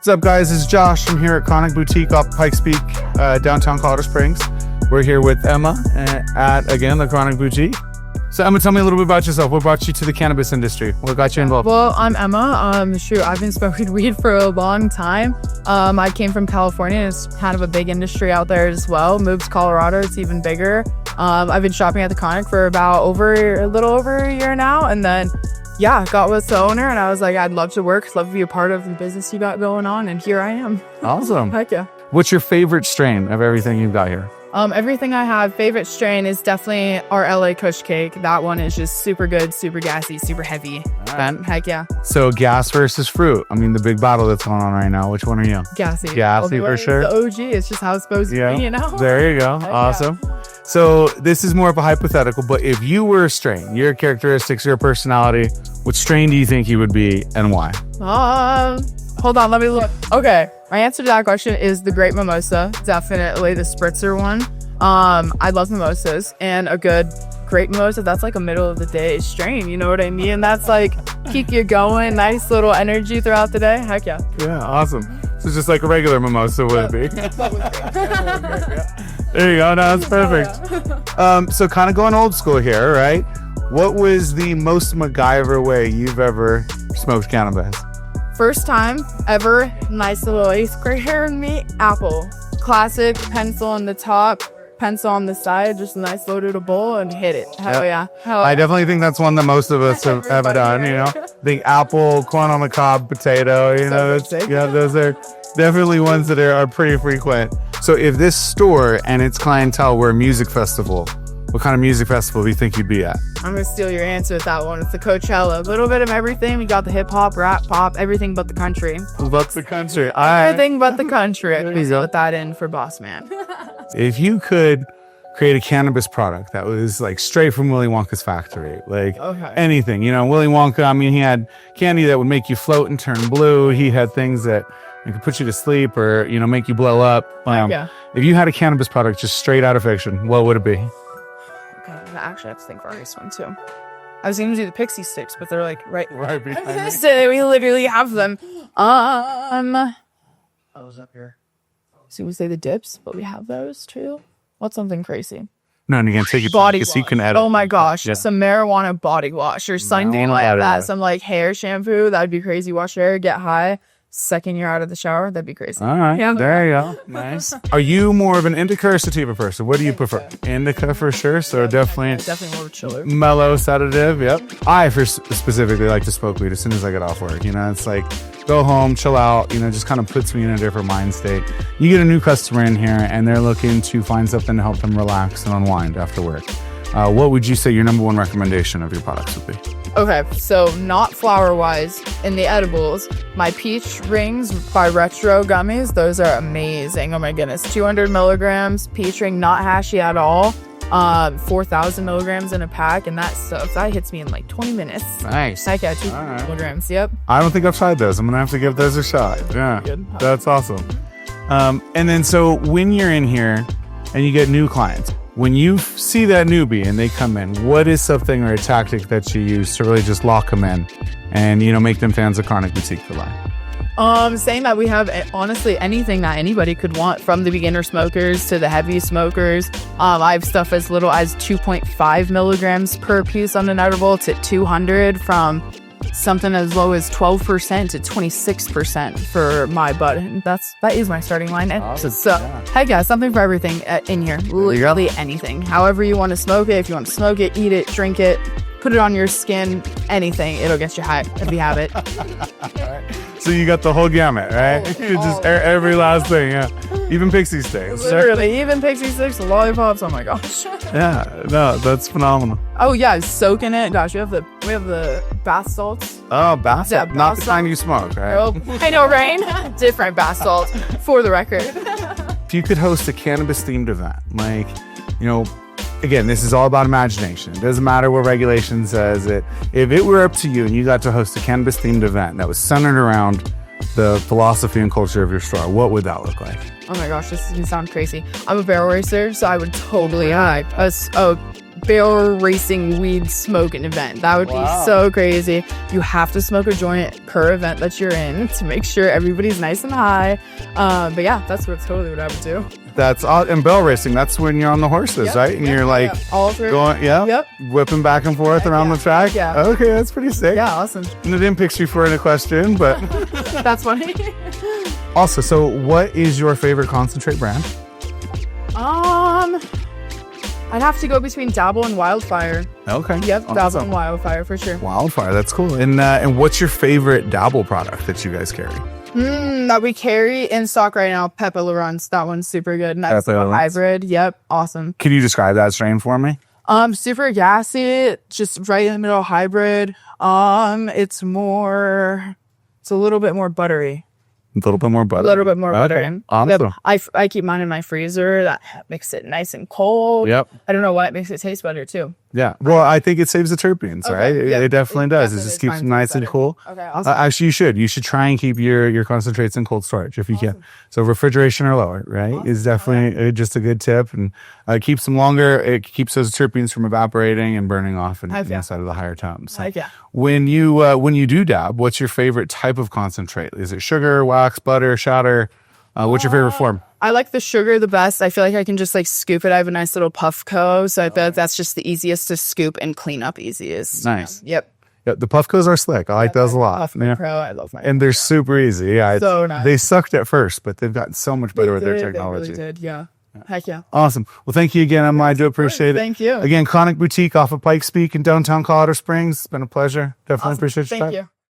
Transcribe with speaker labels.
Speaker 1: What's up, guys? It's Josh from here at Chronic Boutique off Pikes Peak, downtown Colorado Springs. We're here with Emma at, again, the Chronic Boutique. So Emma, tell me a little bit about yourself. What brought you to the cannabis industry? What got you involved?
Speaker 2: Well, I'm Emma. I've been smoking weed for a long time. I came from California. It's kind of a big industry out there as well. Moved to Colorado. It's even bigger. I've been shopping at the Chronic for about a little over a year now. And then, got with the owner and I was like, I'd love to love to be a part of the business you got going on. And here I am.
Speaker 1: Awesome.
Speaker 2: Heck yeah.
Speaker 1: What's your favorite strain of everything you've got here?
Speaker 2: Everything I have, favorite strain is definitely our LA Kush Cake. That one is just super good, super gassy, super heavy.
Speaker 1: Right.
Speaker 2: Heck yeah.
Speaker 1: So gas versus fruit. I mean, the big battle that's going on right now. Which one are you?
Speaker 2: Gassy.
Speaker 1: Gassy for sure.
Speaker 2: The OG. It's just how it's supposed to be, you know?
Speaker 1: There you go.
Speaker 2: Heck
Speaker 1: awesome.
Speaker 2: Yeah.
Speaker 1: So this is more of a hypothetical, but if you were a strain, your characteristics, your personality, what strain do you think you would be and why?
Speaker 2: Hold on, let me look. Okay, my answer to that question is the Great Mimosa. Definitely the spritzer one. I love mimosas, and a good Great Mimosa, that's like a middle of the day strain, you know what I mean? That's like keep you going, nice little energy throughout the day. Heck yeah.
Speaker 1: Yeah, awesome. So just like a regular mimosa would be. There you go. No, that's perfect. So kind of going old school here, right? What was the most MacGyver way you've ever smoked cannabis?
Speaker 2: First time ever, nice little 8th grader me, apple. Classic, pencil on the top, pencil on the side, just a nice loaded bowl and hit it. Hell yeah.
Speaker 1: I definitely think that's one that most of us have done, you know? The apple, corn on the cob, potato, you know, those are definitely ones that are pretty frequent. So if this store and its clientele were a music festival, what kind of music festival do you think you'd be at?
Speaker 2: I'm going to steal your answer with that one. It's the Coachella. A little bit of everything. We got the hip hop, rap, pop, everything but the country.
Speaker 1: But the country.
Speaker 2: Everything but the country. Please put that in for Boss Man.
Speaker 1: If you could create a cannabis product that was like straight from Willy Wonka's factory, like anything, you know, Willy Wonka, I mean, he had candy that would make you float and turn blue. He had things that could put you to sleep or, you know, make you blow up. If you had a cannabis product just straight out of fiction, what would it be?
Speaker 2: Actually, I have to think for this one too. I was going to do the pixie sticks, but they're like right behind
Speaker 1: me.
Speaker 2: We literally have them.
Speaker 1: I was up here.
Speaker 2: So we say the dips, but we have those too. What's something crazy?
Speaker 1: No, and you can take it
Speaker 2: body
Speaker 1: wash. So you can edit.
Speaker 2: Oh my gosh, some marijuana body wash or something like that. Some like hair shampoo. That'd be crazy. Wash your hair, get high. Second you're out of the shower, that'd be crazy.
Speaker 1: All right, there you go. Nice. Are you more of an indica or sativa person? What do you prefer? Indica for sure. So definitely
Speaker 2: more chiller.
Speaker 1: Mellow sedative. Yep. I specifically like to smoke weed as soon as I get off work. You know, it's like go home, chill out. You know, just kind of puts me in a different mind state. You get a new customer in here and they're looking to find something to help them relax and unwind after work. What would you say your number one recommendation of your products would be?
Speaker 2: Okay, so not flower-wise, in the edibles, my peach rings by Retro gummies, those are amazing. Oh my goodness, 200 milligrams, peach ring, not hashy at all, 4,000 milligrams in a pack, and that stuff, that hits me in like 20 minutes.
Speaker 1: Nice.
Speaker 2: Heck yeah, 200 milligrams, yep.
Speaker 1: I don't think I've tried those. I'm going to have to give those a shot. Yeah, that's awesome. And then so when you're in here and you get new clients, when you see that newbie and they come in, what is something or a tactic that you use to really just lock them in and, you know, make them fans of Chronic Boutique for life?
Speaker 2: Saying that we have honestly anything that anybody could want, from the beginner smokers to the heavy smokers. I have stuff as little as 2.5 milligrams per piece on an edible to 200, from something as low as 12% to 26% for my bud. That is my starting line.
Speaker 1: Awesome.
Speaker 2: So heck yeah, something for everything in here. Literally anything. However you want to smoke it. If you want to smoke it, eat it, drink it, put it on your skin, anything. It'll get you high if you have it.
Speaker 1: So you got the whole gamut, right? Just every last thing, yeah. Even pixie sticks.
Speaker 2: Literally, even pixie sticks, lollipops. Oh my gosh.
Speaker 1: Yeah, no, that's phenomenal.
Speaker 2: Oh yeah, soaking it. Gosh, we have the bath salts.
Speaker 1: Oh, bath salt. Not the kind you smoke, right?
Speaker 2: Oh, I know, right? Different bath salts, for the record.
Speaker 1: If you could host a cannabis-themed event, like, you know, again, this is all about imagination. It doesn't matter what regulation says it. If it were up to you and you got to host a cannabis-themed event that was centered around the philosophy and culture of your store, what would that look like?
Speaker 2: Oh my gosh, this is gonna sound crazy. I'm a barrel racer, so I would totally barrel racing weed smoking event. That would be so crazy. You have to smoke a joint per event that you're in to make sure everybody's nice and high. But yeah, that's totally what I would do.
Speaker 1: That's all. And barrel racing, that's when you're on the horses, right? And you're like
Speaker 2: all through.
Speaker 1: going, whipping back and forth around the track.
Speaker 2: Yeah.
Speaker 1: Okay, that's pretty sick.
Speaker 2: Yeah, awesome.
Speaker 1: And I didn't picture you for a question, but
Speaker 2: that's funny.
Speaker 1: Also, so what is your favorite concentrate brand?
Speaker 2: I'd have to go between Dabble and Wildfire.
Speaker 1: Okay.
Speaker 2: Yep,
Speaker 1: awesome.
Speaker 2: Dabble and Wildfire for sure.
Speaker 1: Wildfire, that's cool. And what's your favorite Dabble product that you guys carry?
Speaker 2: That we carry in stock right now, Pepe Laurence. That one's super good. And that's a hybrid. Yep, awesome.
Speaker 1: Can you describe that strain for me?
Speaker 2: Super gassy, just right in the middle hybrid. It's a little bit more buttery.
Speaker 1: A little bit more butter.
Speaker 2: A little bit more butter.
Speaker 1: Awesome.
Speaker 2: I keep mine in my freezer. That makes it nice and cold.
Speaker 1: Yep.
Speaker 2: I don't know why it makes it taste better too.
Speaker 1: Yeah. Well, I think it saves the terpenes, right?
Speaker 2: Yep.
Speaker 1: It definitely does. It just keeps them nice and cool.
Speaker 2: Okay, awesome.
Speaker 1: Actually, you should. You should try and keep your concentrates in cold storage if you can. So refrigeration or lower, right, is definitely just a good tip. And it keeps them longer. It keeps those terpenes from evaporating and burning off inside of the higher temps. So when you do dab, what's your favorite type of concentrate? Is it sugar, wax, butter, shatter? What's your favorite form?
Speaker 2: I like the sugar the best. I feel like I can just like scoop it. I have a nice little Puffco, so I feel like that's just the easiest to scoop and clean up easiest.
Speaker 1: Nice.
Speaker 2: Yep.
Speaker 1: Yeah, the Puffcos are slick. I like those a lot.
Speaker 2: Puffco Pro, I love my.
Speaker 1: And they're super easy. Yeah,
Speaker 2: so nice.
Speaker 1: They sucked at first, but they've gotten so much better with their technology.
Speaker 2: They really did, yeah. Heck yeah.
Speaker 1: Awesome. Well, thank you again, Emma. I do appreciate it.
Speaker 2: Thank you.
Speaker 1: Again, Conic Boutique off of Pikes Peak in downtown Colorado Springs. It's been a pleasure. Definitely appreciate your time.
Speaker 2: Thank you.